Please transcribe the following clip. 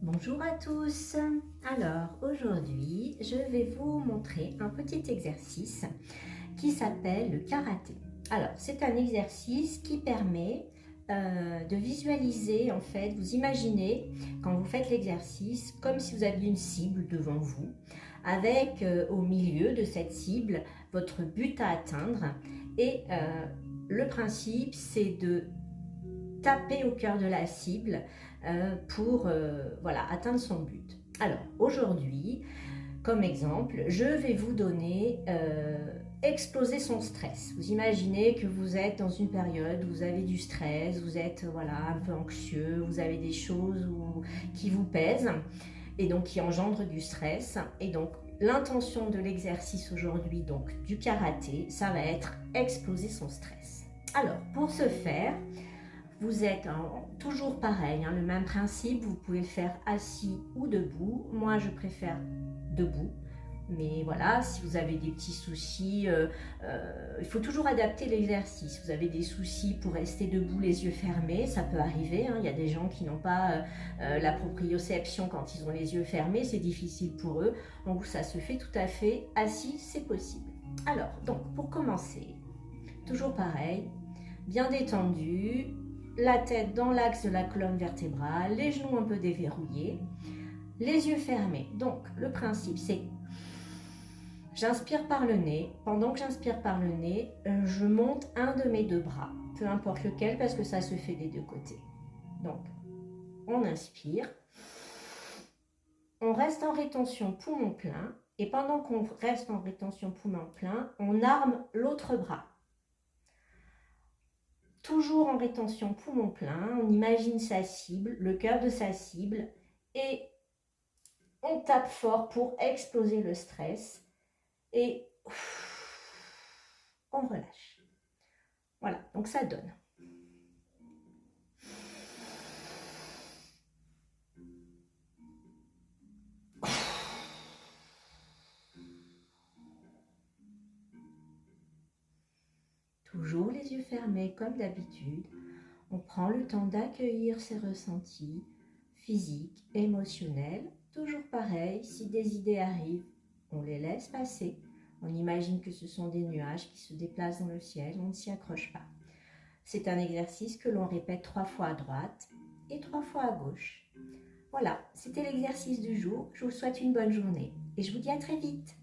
Bonjour à tous. Alors aujourd'hui je vais vous montrer un petit exercice qui s'appelle le karaté. Alors c'est un exercice qui permet de visualiser, en fait, vous imaginez quand vous faites l'exercice comme si vous aviez une cible devant vous avec au milieu de cette cible votre but à atteindre et le principe c'est de taper au cœur de la cible pour voilà, atteindre son but. Alors aujourd'hui, comme exemple, je vais vous donner exploser son stress. Vous imaginez que vous êtes dans une période où vous avez du stress, vous êtes voilà, un peu anxieux, vous avez des choses qui vous pèsent et donc qui engendrent du stress. Et donc l'intention de l'exercice aujourd'hui, donc du karaté, ça va être exploser son stress. Alors pour ce faire, vous êtes toujours pareil, le même principe, vous pouvez le faire assis ou debout. Moi, je préfère debout. Mais voilà, si vous avez des petits soucis, il faut toujours adapter l'exercice. Vous avez des soucis pour rester debout les yeux fermés, ça peut arriver. Il y a des gens qui n'ont pas la proprioception quand ils ont les yeux fermés, c'est difficile pour eux. Donc ça se fait tout à fait assis, c'est possible. Alors, donc pour commencer, toujours pareil, bien détendu, la tête dans l'axe de la colonne vertébrale, les genoux un peu déverrouillés, les yeux fermés. Donc le principe c'est j'inspire par le nez. Pendant que j'inspire par le nez, je monte un de mes deux bras, peu importe lequel parce que ça se fait des deux côtés. Donc on inspire, on reste en rétention poumon plein et pendant qu'on reste en rétention poumon plein, on arme l'autre bras. Toujours en rétention poumon plein, on imagine sa cible, le cœur de sa cible et on tape fort pour exploser le stress et on relâche. Voilà, donc ça donne. Toujours les yeux fermés comme d'habitude. On prend le temps d'accueillir ses ressentis physiques, émotionnels. Toujours pareil, si des idées arrivent, on les laisse passer. On imagine que ce sont des nuages qui se déplacent dans le ciel, on ne s'y accroche pas. C'est un exercice que l'on répète 3 fois à droite et 3 fois à gauche. Voilà, c'était l'exercice du jour. Je vous souhaite une bonne journée et je vous dis à très vite.